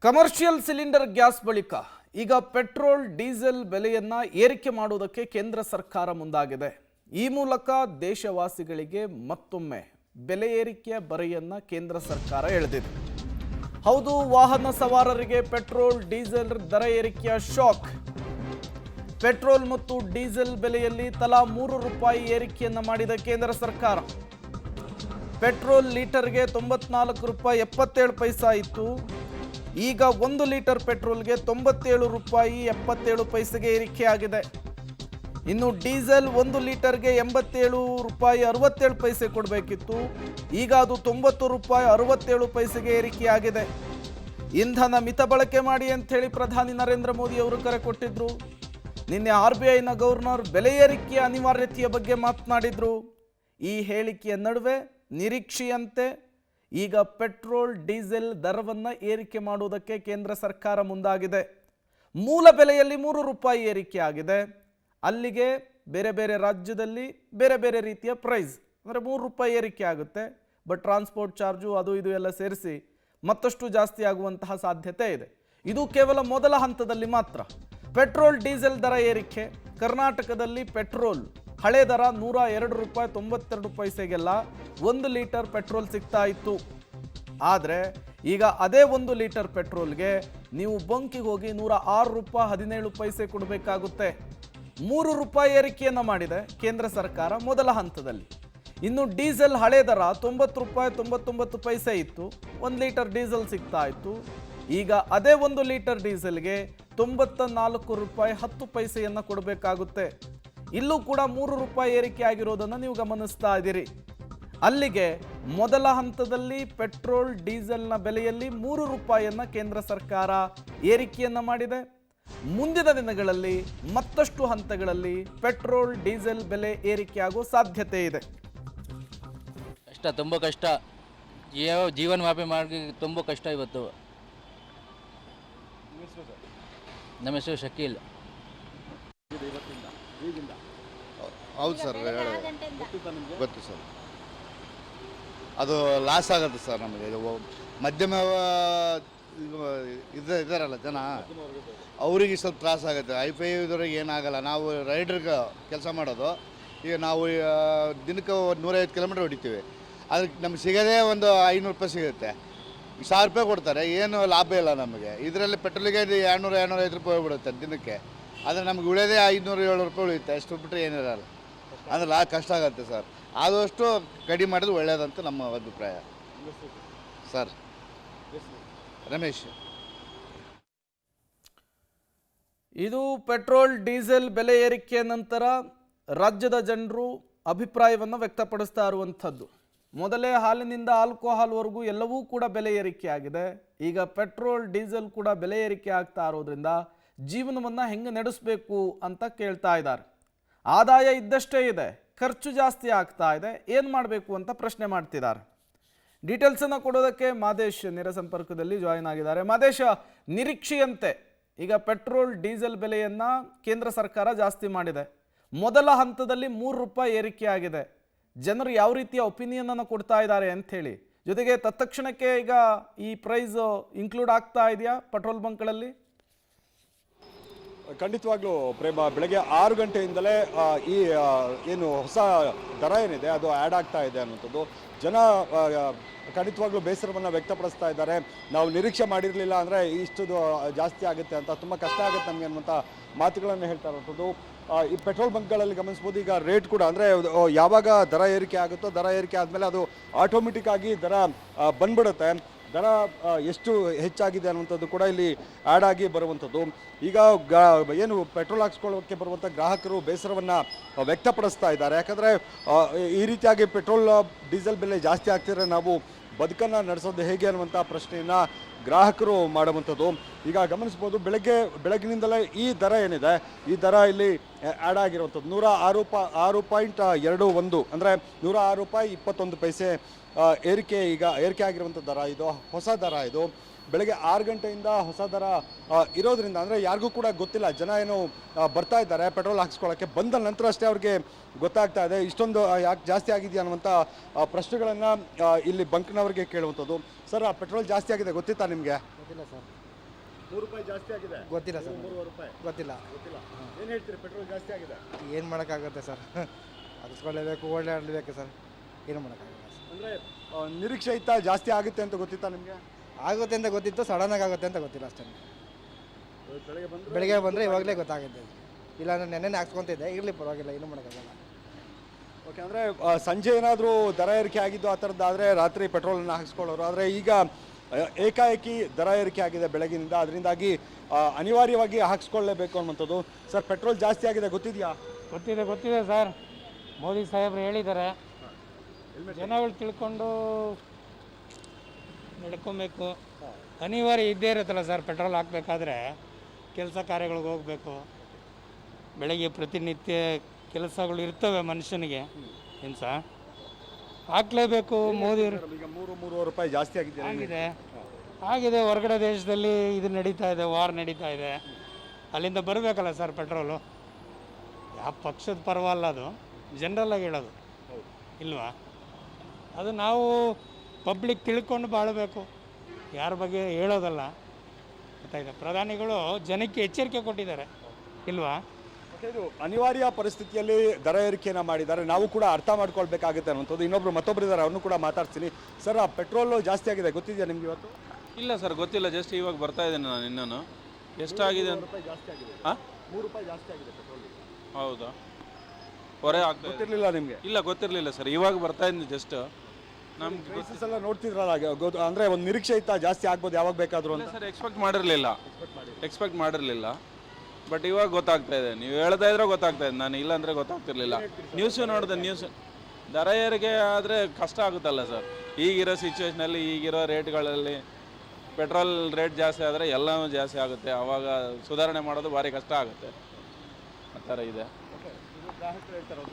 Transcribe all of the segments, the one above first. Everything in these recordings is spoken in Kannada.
ಕಮರ್ಷಿಯಲ್ ಸಿಲಿಂಡರ್ ಗ್ಯಾಸ್ ಬಳಿಕ ಈಗ ಪೆಟ್ರೋಲ್ ಡೀಸೆಲ್ ಬೆಲೆಯನ್ನ ಏರಿಕೆ ಮಾಡುವುದಕ್ಕೆ ಕೇಂದ್ರ ಸರ್ಕಾರ ಮುಂದಾಗಿದೆ. ಈ ಮೂಲಕ ದೇಶವಾಸಿಗಳಿಗೆ ಮತ್ತೊಮ್ಮೆ ಬೆಲೆ ಏರಿಕೆಯ ಬರೆಯನ್ನ ಕೇಂದ್ರ ಸರ್ಕಾರ ಎಳೆದಿದೆ. ಹೌದು, ವಾಹನ ಸವಾರರಿಗೆ ಪೆಟ್ರೋಲ್ ಡೀಸೆಲ್ ದರ ಏರಿಕೆಯ ಶಾಕ್. ಪೆಟ್ರೋಲ್ ಮತ್ತು ಡೀಸೆಲ್ ಬೆಲೆಯಲ್ಲಿ ತಲಾ 3 ರೂಪಾಯಿ ಏರಿಕೆಯನ್ನ ಮಾಡಿದ ಕೇಂದ್ರ ಸರ್ಕಾರ. ಪೆಟ್ರೋಲ್ ಲೀಟರ್ಗೆ 94 ರೂಪಾಯಿ 77 ಪೈಸಾ ಇತ್ತು. ಈಗ 1 ಲೀಟರ್ ಪೆಟ್ರೋಲ್ಗೆ 97 ರೂಪಾಯಿ 77 ಪೈಸೆಗೆ ಏರಿಕೆಯಾಗಿದೆ. ಇನ್ನು ಡೀಸೆಲ್ 1 ಲೀಟರ್ಗೆ 87 ರೂಪಾಯಿ 67 ಪೈಸೆ ಕೊಡಬೇಕಿತ್ತು. ಈಗ ಅದು 90 ರೂಪಾಯಿ 67 ಪೈಸೆಗೆ ಏರಿಕೆಯಾಗಿದೆ. ಇಂಧನ ಮಿತ ಬಳಕೆ ಮಾಡಿ ಅಂತ ಹೇಳಿ ಪ್ರಧಾನಿ ನರೇಂದ್ರ ಮೋದಿ ಅವರು ಕರೆ ಕೊಟ್ಟಿದ್ರು. ನಿನ್ನೆ RBIನ ಗವರ್ನರ್ ಬೆಲೆ ಏರಿಕೆಯ ಅನಿವಾರ್ಯತೆಯ ಬಗ್ಗೆ ಮಾತನಾಡಿದ್ರು. ಈ ಹೇಳಿಕೆಯ ನಡುವೆ ನಿರೀಕ್ಷೆಯಂತೆ ಈಗ ಪೆಟ್ರೋಲ್ ಡೀಸೆಲ್ ದರವನ್ನು ಏರಿಕೆ ಮಾಡುವುದಕ್ಕೆ ಕೇಂದ್ರ ಸರ್ಕಾರ ಮುಂದಾಗಿದೆ. ಮೂಲ ಬೆಲೆಯಲ್ಲಿ 3 ರೂಪಾಯಿ ಏರಿಕೆ ಆಗಿದೆ. ಅಲ್ಲಿಗೆ ಬೇರೆ ಬೇರೆ ರಾಜ್ಯದಲ್ಲಿ ಬೇರೆ ಬೇರೆ ರೀತಿಯ ಪ್ರೈಸ್, ಅಂದರೆ 3 ರೂಪಾಯಿ ಏರಿಕೆ ಆಗುತ್ತೆ. ಬಟ್ ಟ್ರಾನ್ಸ್ಪೋರ್ಟ್ ಚಾರ್ಜು ಅದು ಇದು ಎಲ್ಲ ಸೇರಿಸಿ ಮತ್ತಷ್ಟು ಜಾಸ್ತಿ ಆಗುವಂತಹ ಸಾಧ್ಯತೆ ಇದೆ. ಇದು ಕೇವಲ ಮೊದಲ ಹಂತದಲ್ಲಿ ಮಾತ್ರ. ಪೆಟ್ರೋಲ್ ಡೀಸೆಲ್ ದರ ಏರಿಕೆ ಕರ್ನಾಟಕದಲ್ಲಿ ಪೆಟ್ರೋಲ್ ಹಳೆ ದರ 102 ರೂಪಾಯಿ 92 ಪೈಸೆಗೆಲ್ಲ 1 ಲೀಟರ್ ಪೆಟ್ರೋಲ್ ಸಿಗ್ತಾ ಇತ್ತು. ಆದರೆ ಈಗ ಅದೇ 1 ಲೀಟರ್ ಪೆಟ್ರೋಲ್ಗೆ ನೀವು ಬಂಕಿಗೆ ಹೋಗಿ 106 ರೂಪಾಯಿ 17 ಪೈಸೆ ಕೊಡಬೇಕಾಗುತ್ತೆ. 3 ರೂಪಾಯಿ ಏರಿಕೆಯನ್ನು ಮಾಡಿದೆ ಕೇಂದ್ರ ಸರ್ಕಾರ ಮೊದಲ ಹಂತದಲ್ಲಿ. ಇನ್ನು ಡೀಸೆಲ್ ಹಳೆ ದರ 90 ರೂಪಾಯಿ 99 ಪೈಸೆ ಇತ್ತು. 1 ಲೀಟರ್ ಡೀಸೆಲ್ ಸಿಗ್ತಾ ಇತ್ತು. ಈಗ ಅದೇ 1 ಲೀಟರ್ ಡೀಸೆಲ್ಗೆ 94 ರೂಪಾಯಿ 10 ಪೈಸೆಯನ್ನು ಕೊಡಬೇಕಾಗುತ್ತೆ. ಇಲ್ಲೂ ಕೂಡ 3 ರೂಪಾಯಿ ಏರಿಕೆ ಆಗಿರೋದನ್ನು ನೀವು ಗಮನಿಸ್ತಾ ಇದ್ದೀರಿ. ಅಲ್ಲಿಗೆ ಮೊದಲ ಹಂತದಲ್ಲಿ ಪೆಟ್ರೋಲ್ ಡೀಸೆಲ್ನ ಬೆಲೆಯಲ್ಲಿ 3 ರೂಪಾಯಿಯನ್ನು ಕೇಂದ್ರ ಸರ್ಕಾರ ಏರಿಕೆಯನ್ನು ಮಾಡಿದೆ. ಮುಂದಿನ ದಿನಗಳಲ್ಲಿ ಮತ್ತಷ್ಟು ಹಂತಗಳಲ್ಲಿ ಪೆಟ್ರೋಲ್ ಡೀಸೆಲ್ ಬೆಲೆ ಏರಿಕೆಯಾಗುವ ಸಾಧ್ಯತೆ ಇದೆ. ಕಷ್ಟ, ತುಂಬ ಕಷ್ಟ. ಜೀವನ ವ್ಯಾಪಿ ಮಾಡಿ ತುಂಬ ಕಷ್ಟ ಇವತ್ತು. ನಮ್ಮ ಹೆಸರು ಶಕೀಲ್. ಹೌದು ಸರ್, ಗೊತ್ತು ಸರ್. ಅದು ಲಾಸ್ ಆಗುತ್ತೆ ಸರ್ ನಮಗೆ. ಮಧ್ಯಮ ಇದ್ದಾರಲ್ಲ ಜನ, ಅವರಿಗೆ ಸ್ವಲ್ಪ ತ್ರಾಸ ಆಗುತ್ತೆ. ಐಫೈ ಇದ್ರಿಗೆ ಏನಾಗಲ್ಲ. ನಾವು ರೈಡ್ರಿಗೆ ಕೆಲಸ ಮಾಡೋದು. ಈಗ ನಾವು ದಿನಕ್ಕೆ 150 ಕಿಲೋಮೀಟ್ರ್ ಹೊಡಿತೀವಿ. ಅದಕ್ಕೆ ನಮ್ಗೆ ಸಿಗೋದೇ ಒಂದು 500 ರೂಪಾಯಿ ಸಿಗುತ್ತೆ. 1000 ರೂಪಾಯಿ ಕೊಡ್ತಾರೆ, ಏನು ಲಾಭ ಇಲ್ಲ ನಮಗೆ. ಇದರಲ್ಲಿ ಪೆಟ್ರೋಲಿಗೆ 200-205 ರೂಪಾಯಿ ಹೋಗ್ಬಿಡುತ್ತೆ ದಿನಕ್ಕೆ. ಆದರೆ ನಮ್ಗೆ ಉಳಿಯೋದೇ 500-700 ರೂಪಾಯಿ ಉಳಿಯುತ್ತೆ. ಅಷ್ಟು ಬಿಟ್ಟರೆ ಏನಿರಲ್ಲ. ಅಂದ್ರೆ ಕಷ್ಟ ಆಗುತ್ತೆ ಸರ್. ಆದಷ್ಟು ಕಡಿಮೆ ಮಾಡೋದು ಒಳ್ಳೆಯದಂತ ನಮ್ಮ ಅಭಿಪ್ರಾಯ ಸರ್. ರಮೇಶ್. ಇದು ಪೆಟ್ರೋಲ್ ಡೀಸೆಲ್ ಬೆಲೆ ಏರಿಕೆಯ ನಂತರ ರಾಜ್ಯದ ಜನರು ಅಭಿಪ್ರಾಯವನ್ನು ವ್ಯಕ್ತಪಡಿಸ್ತಾ ಇರುವಂಥದ್ದು. ಮೊದಲೇ ಹಾಲಿನಿಂದ ಆಲ್ಕೋಹಾಲ್ವರೆಗೂ ಎಲ್ಲವೂ ಕೂಡ ಬೆಲೆ ಏರಿಕೆ ಆಗಿದೆ. ಈಗ ಪೆಟ್ರೋಲ್ ಡೀಸೆಲ್ ಕೂಡ ಬೆಲೆ ಏರಿಕೆ ಆಗ್ತಾ ಇರೋದ್ರಿಂದ ಜೀವನವನ್ನು ಹೆಂಗೆ ನಡೆಸಬೇಕು ಅಂತ ಕೇಳ್ತಾ ಇದ್ದಾರೆ. ಆದಾಯ ಇದ್ದಷ್ಟೇ ಇದೆ, ಖರ್ಚು ಜಾಸ್ತಿ ಆಗ್ತಾ ಇದೆ, ಏನು ಮಾಡಬೇಕು ಅಂತ ಪ್ರಶ್ನೆ ಮಾಡ್ತಿದ್ದಾರೆ. ಡೀಟೇಲ್ಸನ್ನು ಕೊಡೋದಕ್ಕೆ ಮಾದೇಶ್ ನೇರ ಸಂಪರ್ಕದಲ್ಲಿ ಜಾಯಿನ್ ಆಗಿದ್ದಾರೆ. ಮಾದೇಶ, ನಿರೀಕ್ಷೆಯಂತೆ ಈಗ ಪೆಟ್ರೋಲ್ ಡೀಸೆಲ್ ಬೆಲೆಯನ್ನು ಕೇಂದ್ರ ಸರ್ಕಾರ ಜಾಸ್ತಿ ಮಾಡಿದೆ. ಮೊದಲ ಹಂತದಲ್ಲಿ 3 ರೂಪಾಯಿ ಏರಿಕೆ ಆಗಿದೆ. ಜನರು ಯಾವ ರೀತಿಯ ಒಪಿನಿಯನನ್ನು ಕೊಡ್ತಾ ಇದ್ದಾರೆ ಅಂಥೇಳಿ, ಜೊತೆಗೆ ತತ್ಕ್ಷಣಕ್ಕೆ ಈಗ ಈ ಪ್ರೈಸ್ ಇನ್ಕ್ಲೂಡ್ ಆಗ್ತಾ ಇದೆಯಾ ಪೆಟ್ರೋಲ್ ಬಂಕ್ಗಳಲ್ಲಿ? ಖಂಡಿತವಾಗ್ಲೂ ಪ್ರೇಮ, ಬೆಳಗ್ಗೆ 6 ಗಂಟೆಯಿಂದಲೇ ಈ ಏನು ಹೊಸ ದರ ಏನಿದೆ ಅದು ಆ್ಯಡ್ ಆಗ್ತಾ ಇದೆ ಅನ್ನುವಂಥದ್ದು. ಜನ ಖಂಡಿತವಾಗ್ಲೂ ಬೇಸರವನ್ನು ವ್ಯಕ್ತಪಡಿಸ್ತಾ ಇದ್ದಾರೆ. ನಾವು ನಿರೀಕ್ಷೆ ಮಾಡಿರಲಿಲ್ಲ ಅಂದರೆ ಇಷ್ಟು ಜಾಸ್ತಿ ಆಗುತ್ತೆ ಅಂತ, ತುಂಬ ಕಷ್ಟ ಆಗುತ್ತೆ ನಮಗೆ ಅನ್ನುವಂಥ ಮಾತುಗಳನ್ನು ಹೇಳ್ತಾ ಇರುವಂಥದ್ದು. ಈ ಪೆಟ್ರೋಲ್ ಬಂಕ್ಗಳಲ್ಲಿ ಗಮನಿಸ್ಬೋದು. ಈಗ ರೇಟ್ ಕೂಡ ಅಂದರೆ ಯಾವಾಗ ದರ ಏರಿಕೆ ಆಗುತ್ತೋ, ದರ ಏರಿಕೆ ಆದಮೇಲೆ ಅದು ಆಟೋಮೆಟಿಕ್ ಆಗಿ ದರ ಬಂದ್ಬಿಡುತ್ತೆ. ದರ ಎಷ್ಟು ಹೆಚ್ಚಾಗಿದೆ ಅನ್ನುವಂಥದ್ದು ಕೂಡ ಇಲ್ಲಿ ಆ್ಯಡ್ ಆಗಿ ಬರುವಂಥದ್ದು. ಈಗ ಏನು ಪೆಟ್ರೋಲ್ ಹಾಕ್ಸ್ಕೊಳ್ಳೋಕ್ಕೆ ಬರುವಂಥ ಗ್ರಾಹಕರು ಬೇಸರವನ್ನು ವ್ಯಕ್ತಪಡಿಸ್ತಾ ಇದ್ದಾರೆ. ಯಾಕಂದರೆ ಈ ರೀತಿಯಾಗಿ ಪೆಟ್ರೋಲ್ ಡೀಸೆಲ್ ಬೆಲೆ ಜಾಸ್ತಿ ಆಗ್ತಿದ್ರೆ ನಾವು ಬದುಕನ್ನು ನಡೆಸೋದು ಹೇಗೆ ಅನ್ನುವಂಥ ಪ್ರಶ್ನೆಯನ್ನು ಗ್ರಾಹಕರು ಮಾಡುವಂಥದ್ದು. ಈಗ ಗಮನಿಸ್ಬೋದು, ಬೆಳಗ್ಗಿನಿಂದಲೇ ಈ ದರ ಏನಿದೆ, ಈ ದರ ಇಲ್ಲಿ ಆ್ಯಡ್ ಆಗಿರುವಂಥದ್ದು 106.21 ಅಂದರೆ 106 ರೂಪಾಯಿ 21 ಪೈಸೆ ಏರಿಕೆ ಆಗಿರುವಂಥ ದರ. ಇದು ಹೊಸ ದರ. ಇದು ಬೆಳಗ್ಗೆ 6 ಗಂಟೆಯಿಂದ ಹೊಸ ದರ ಇರೋದ್ರಿಂದ ಅಂದರೆ ಯಾರಿಗೂ ಕೂಡ ಗೊತ್ತಿಲ್ಲ. ಜನ ಏನು ಬರ್ತಾ ಇದ್ದಾರೆ ಪೆಟ್ರೋಲ್ ಹಾಕ್ಸ್ಕೊಳ್ಳೋಕ್ಕೆ, ಬಂದ ನಂತರ ಅಷ್ಟೇ ಅವ್ರಿಗೆ ಗೊತ್ತಾಗ್ತಾ ಇದೆ ಇಷ್ಟೊಂದು ಯಾಕೆ ಜಾಸ್ತಿ ಆಗಿದೆಯಾ ಅನ್ನುವಂಥ ಪ್ರಶ್ನೆಗಳನ್ನು ಇಲ್ಲಿ ಬಂಕ್ನವರಿಗೆ ಕೇಳುವಂಥದ್ದು. ಸರ್, ಪೆಟ್ರೋಲ್ ಜಾಸ್ತಿ ಆಗಿದೆ ಗೊತ್ತಿತ್ತಾ ನಿಮಗೆ? ಗೊತ್ತಿಲ್ಲ ಸರ್. 3 ರೂಪಾಯಿ ಜಾಸ್ತಿ ಆಗಿದೆ. ಗೊತ್ತಿಲ್ಲ ಸರ್, 3 ರೂಪಾಯಿ ಗೊತ್ತಿಲ್ಲ. ಏನು ಹೇಳ್ತೀರಿ? ಪೆಟ್ರೋಲ್ ಜಾಸ್ತಿ ಆಗಿದೆ ಏನು ಮಾಡೋಕ್ಕಾಗುತ್ತೆ ಸರ್? ಹರಿಸ್ಕೊಳ್ಳೇಬೇಕು, ಓಡಾಡಲೇಬೇಕು ಸರ್, ಏನು ಮಾಡೋಕ್ಕಾಗಲ್ಲ ಸರ್. ಅಂದರೆ ನಿರೀಕ್ಷೆ ಇತ್ತಾ ಜಾಸ್ತಿ ಆಗುತ್ತೆ ಅಂತ ಗೊತ್ತಿತ್ತಾ ನಿಮಗೆ? ಆಗುತ್ತೆ ಅಂತ ಗೊತ್ತಿತ್ತು, ಸಡನ್ನಾಗಿ ಆಗುತ್ತೆ ಅಂತ ಗೊತ್ತಿಲ್ಲ ಅಷ್ಟೇ. ಬೆಳಿಗ್ಗೆ ಬಂದರೆ ಇವಾಗಲೇ ಗೊತ್ತಾಗುತ್ತೆ. ಇಲ್ಲಾಂದ್ರೆ ನೆನ್ನೆ ಹಾಕ್ಸ್ಕೊತಿದ್ದೆ, ಇರಲಿ ಪರವಾಗಿಲ್ಲ, ಏನು ಮಾಡೋಕ್ಕಾಗಲ್ಲ. ಓಕೆ, ಅಂದರೆ ಸಂಜೆ ಏನಾದರೂ ದರ ಏರಿಕೆ ಆಗಿದ್ದು ಆ ಥರದ್ದಾದರೆ ರಾತ್ರಿ ಪೆಟ್ರೋಲನ್ನು ಹಾಕ್ಸ್ಕೊಳ್ಳೋರು. ಆದರೆ ಈಗ ಏಕಾಏಕಿ ದರ ಏರಿಕೆ ಆಗಿದೆ ಬೆಳಗಿನಿಂದ, ಅದರಿಂದಾಗಿ ಅನಿವಾರ್ಯವಾಗಿ ಹಾಕ್ಸ್ಕೊಳ್ಳೇಬೇಕು ಅನ್ನುವಂಥದ್ದು. ಸರ್, ಪೆಟ್ರೋಲ್ ಜಾಸ್ತಿ ಆಗಿದೆ ಗೊತ್ತಿದೆಯಾ? ಗೊತ್ತಿದೆ ಸರ್. ಮೋದಿ ಸಾಹೇಬರು ಹೇಳಿದ್ದಾರೆ, ಜನಗಳು ತಿಳ್ಕೊಂಡು ನಡ್ಕೊಬೇಕು. ಅನಿವಾರ್ಯ ಇದ್ದೇ ಇರುತ್ತಲ್ಲ ಸರ್, ಪೆಟ್ರೋಲ್ ಹಾಕಬೇಕಾದ್ರೆ ಕೆಲಸ ಕಾರ್ಯಗಳಿಗೆ ಹೋಗಬೇಕು. ಬೆಳಗ್ಗೆ ಪ್ರತಿನಿತ್ಯ ಕೆಲಸಗಳು ಇರ್ತವೆ ಮನುಷ್ಯನಿಗೆ, ಏನು ಸರ್, ಹಾಕ್ಲೇಬೇಕು. ಮೋದಿ ಈಗ 3-3.5 ರೂಪಾಯಿ ಜಾಸ್ತಿ ಆಗಿದೆ. ಹೊರಗಡೆ ದೇಶದಲ್ಲಿ ಇದು ನಡೀತಾ ಇದೆ, ವಾರ್ ನಡೀತಾ ಇದೆ, ಅಲ್ಲಿಂದ ಬರಬೇಕಲ್ಲ ಸರ್ ಪೆಟ್ರೋಲು. ಯಾವ ಪಕ್ಷದ ಪರವಲ್ಲ, ಅದು ಜನರಲ್ಲಾಗಿ ಹೇಳೋದು ಇಲ್ವಾ? ಅದು ನಾವು ಪಬ್ಲಿಕ್ ತಿಳ್ಕೊಂಡು ಬಾಳಬೇಕು, ಯಾರ ಬಗ್ಗೆ ಹೇಳೋದಲ್ಲ. ಗೊತ್ತಾಯ್ತು, ಪ್ರಧಾನಿಗಳು ಜನಕ್ಕೆ ಎಚ್ಚರಿಕೆ ಕೊಟ್ಟಿದ್ದಾರೆ ಇಲ್ವಾ? ಇದು ಅನಿವಾರ್ಯ ಪರಿಸ್ಥಿತಿಯಲ್ಲಿ ದರ ಏರಿಕೆಯನ್ನು ಮಾಡಿದ್ದಾರೆ, ನಾವು ಕೂಡ ಅರ್ಥ ಮಾಡ್ಕೊಳ್ಬೇಕಾಗುತ್ತೆ ಅನ್ನೋಂಥದ್ದು. ಮತ್ತೊಬ್ಬರು ಇದ್ದಾರೆ, ಅವ್ರನ್ನೂ ಕೂಡ ಮಾತಾಡ್ತೀನಿ. ಸರ್, ಪೆಟ್ರೋಲ್ ಜಾಸ್ತಿ ಆಗಿದೆ ಗೊತ್ತಿದೆಯಾ ನಿಮ್ಗೆ ಇವತ್ತು? ಇಲ್ಲ ಸರ್, ಗೊತ್ತಿಲ್ಲ. ಜಸ್ಟ್ ಇವಾಗ ಬರ್ತಾ ಇದ್ದೇನೆ ನಾನು ಇನ್ನೂ. ಎಷ್ಟಾಗಿದೆ ಅಂತ? 3 ರೂಪಾಯಿ ಜಾಸ್ತಿ ಆಗಿದೆ. ಹಾಂ, 3 ರೂಪಾಯಿ ಜಾಸ್ತಿ ಆಗಿದೆ ಪೆಟ್ರೋಲ್. ಹೌದಾ? ಹೊರೆ ಆಗ್ತಾ ಗೊತ್ತಿರಲಿಲ್ಲ ನಿಮಗೆ? ಇಲ್ಲ, ಗೊತ್ತಿರಲಿಲ್ಲ ಸರ್, ಇವಾಗ ಬರ್ತಾ ಇದ್ದೀನಿ ಜಸ್ಟ್. ನಮ್ಗೆ ಪ್ರೈಸಸ್ ಎಲ್ಲ ನೋಡ್ತಿದ್ರಲ್ಲ, ಅಂದರೆ ಒಂದು ನಿರೀಕ್ಷೆ ಇತ್ತಾ ಜಾಸ್ತಿ ಆಗ್ಬೋದು ಯಾವಾಗ ಬೇಕಾದರೂ ಅಂತ? ಸರ್, ಎಕ್ಸ್ಪೆಕ್ಟ್ ಮಾಡಿರಲಿಲ್ಲ. ಬಟ್ ಇವಾಗ ಗೊತ್ತಾಗ್ತಾ ಇದೆ. ನೀವು ಹೇಳ್ತಾ ಇದ್ರೆ ಗೊತ್ತಾಗ್ತಾ ಇದೆ, ನಾನು ಇಲ್ಲ ಅಂದರೆ ಗೊತ್ತಾಗ್ತಿರ್ಲಿಲ್ಲ. ನ್ಯೂಸು ನೋಡಿದೆ, ದರ ಏರಿಕೆ ಆದರೆ ಕಷ್ಟ ಆಗುತ್ತಲ್ಲ ಸರ್. ಈಗಿರೋ ಸಿಚುವೇಷನಲ್ಲಿ, ಈಗಿರೋ ರೇಟ್ಗಳಲ್ಲಿ ಪೆಟ್ರೋಲ್ ರೇಟ್ ಜಾಸ್ತಿ ಆದರೆ ಎಲ್ಲವೂ ಜಾಸ್ತಿ ಆಗುತ್ತೆ. ಆವಾಗ ಸುಧಾರಣೆ ಮಾಡೋದು ಭಾರಿ ಕಷ್ಟ ಆಗುತ್ತೆ. ಆ ಥರ ಇದೆ.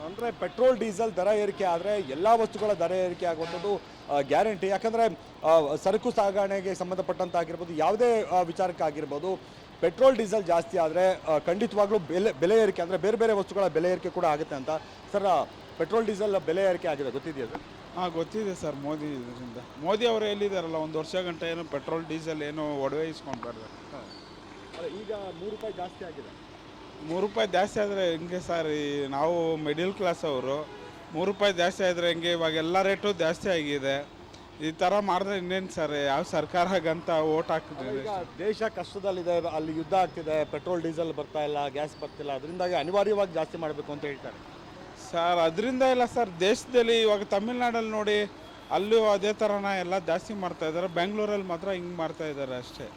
ಅಂದರೆ ಪೆಟ್ರೋಲ್ ಡೀಸೆಲ್ ದರ ಏರಿಕೆ ಆದರೆ ಎಲ್ಲ ವಸ್ತುಗಳ ದರ ಏರಿಕೆ ಆಗುವಂಥದ್ದು ಗ್ಯಾರಂಟಿ. ಯಾಕಂದರೆ ಸರಕು ಸಾಗಣೆಗೆ ಸಂಬಂಧಪಟ್ಟಂತಾಗಿರ್ಬೋದು, ಯಾವುದೇ ವಿಚಾರಕ್ಕಾಗಿರ್ಬೋದು, ಪೆಟ್ರೋಲ್ ಡೀಸೆಲ್ ಜಾಸ್ತಿ ಆದರೆ ಖಂಡಿತವಾಗ್ಲೂ ಬೆಲೆ ಏರಿಕೆ, ಅಂದರೆ ಬೇರೆ ಬೇರೆ ವಸ್ತುಗಳ ಬೆಲೆ ಏರಿಕೆ ಕೂಡ ಆಗುತ್ತೆ ಅಂತ. ಸರ್, ಪೆಟ್ರೋಲ್ ಡೀಸೆಲ್ ಬೆಲೆ ಏರಿಕೆ ಆಗಿದೆ ಗೊತ್ತಿದೆಯಾ ಸರ್? ಹಾಂ, ಗೊತ್ತಿದೆ ಸರ್. ಮೋದಿ ಅವರು ಹೇಳಿದಾರಲ್ಲ, 1 ವರ್ಷ ಗಂಟೆ ಏನು ಪೆಟ್ರೋಲ್ ಡೀಸೆಲ್ ಏನು ಒಡವೆ ಇಸ್ಕೊಂಡ್ಬಾರ್ದು. ಈಗ 3 ರೂಪಾಯಿ ಜಾಸ್ತಿ ಆಗಿದೆ. 3 ರೂಪಾಯಿ ಜಾಸ್ತಿ ಆದರೆ ಹೆಂಗೆ ಸರ್? ನಾವು ಮಿಡಿಲ್ ಕ್ಲಾಸ್ ಅವರು, 3 ರೂಪಾಯಿ ಜಾಸ್ತಿ ಆದರೆ ಹೆಂಗೆ? ಇವಾಗ ಎಲ್ಲ ರೇಟು ಜಾಸ್ತಿ ಆಗಿದೆ. ಈ ಥರ ಮಾಡಿದ್ರೆ ಇನ್ನೇನು ಸರ್? ಯಾವ ಸರ್ಕಾರಗಂತ ಓಟ್ ಹಾಕಿದ್ರೆ? ದೇಶ ಕಷ್ಟದಲ್ಲಿದೆ, ಅಲ್ಲಿ ಯುದ್ಧ ಆಗ್ತಿದೆ, ಪೆಟ್ರೋಲ್ ಡೀಸೆಲ್ ಬರ್ತಾ ಇಲ್ಲ, ಗ್ಯಾಸ್ ಬರ್ತಿಲ್ಲ, ಅದರಿಂದಾಗಿ ಅನಿವಾರ್ಯವಾಗಿ ಜಾಸ್ತಿ ಮಾಡಬೇಕು ಅಂತ ಹೇಳ್ತಾರೆ ಸರ್. ಅದರಿಂದ ಇಲ್ಲ ಸರ್, ದೇಶದಲ್ಲಿ ಇವಾಗ ತಮಿಳ್ನಾಡಲ್ಲಿ ನೋಡಿ, ಅಲ್ಲೂ ಅದೇ ಥರನ ಎಲ್ಲ ಜಾಸ್ತಿ ಮಾಡ್ತಾ ಇದ್ದಾರೆ. ಬೆಂಗಳೂರಲ್ಲಿ ಮಾತ್ರ ಹಿಂಗೆ ಮಾಡ್ತಾ ಇದ್ದಾರೆ ಅಷ್ಟೇ.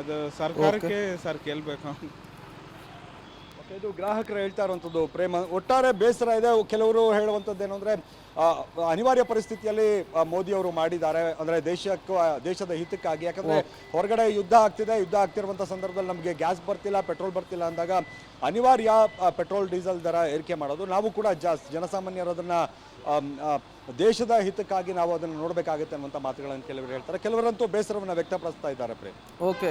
ಅದು ಸರ್ಕಾರಕ್ಕೆ ಸರ್ ಕೇಳಬೇಕು. ಇದು ಗ್ರಾಹಕರು ಹೇಳ್ತಾ ಇರುವಂಥದ್ದು ಪ್ರೇಮ. ಒಟ್ಟಾರೆ ಬೇಸರ ಇದೆ. ಕೆಲವರು ಹೇಳುವಂಥದ್ದು ಏನು ಅಂದರೆ, ಅನಿವಾರ್ಯ ಪರಿಸ್ಥಿತಿಯಲ್ಲಿ ಮೋದಿಯವರು ಮಾಡಿದ್ದಾರೆ, ಅಂದರೆ ದೇಶದ ಹಿತಕ್ಕಾಗಿ. ಯಾಕಂದರೆ ಹೊರಗಡೆ ಯುದ್ಧ ಆಗ್ತಿರುವಂಥ ಸಂದರ್ಭದಲ್ಲಿ ನಮಗೆ ಗ್ಯಾಸ್ ಬರ್ತಿಲ್ಲ, ಪೆಟ್ರೋಲ್ ಬರ್ತಿಲ್ಲ ಅಂದಾಗ ಅನಿವಾರ್ಯ ಪೆಟ್ರೋಲ್ ಡೀಸೆಲ್ ದರ ಏರಿಕೆ ಮಾಡೋದು. ನಾವು ಕೂಡ ಜನಸಾಮಾನ್ಯರು ಅದನ್ನು ದೇಶದ ಹಿತಕ್ಕಾಗಿ ನಾವು ಅದನ್ನು ನೋಡಬೇಕಾಗುತ್ತೆ ಅನ್ನುವಂಥ ಮಾತುಗಳನ್ನು ಕೆಲವರು ಹೇಳ್ತಾರೆ. ಕೆಲವರಂತೂ ಬೇಸರವನ್ನು ವ್ಯಕ್ತಪಡಿಸ್ತಾ ಇದ್ದಾರೆ ಪ್ರೇಮ್. ಓಕೆ.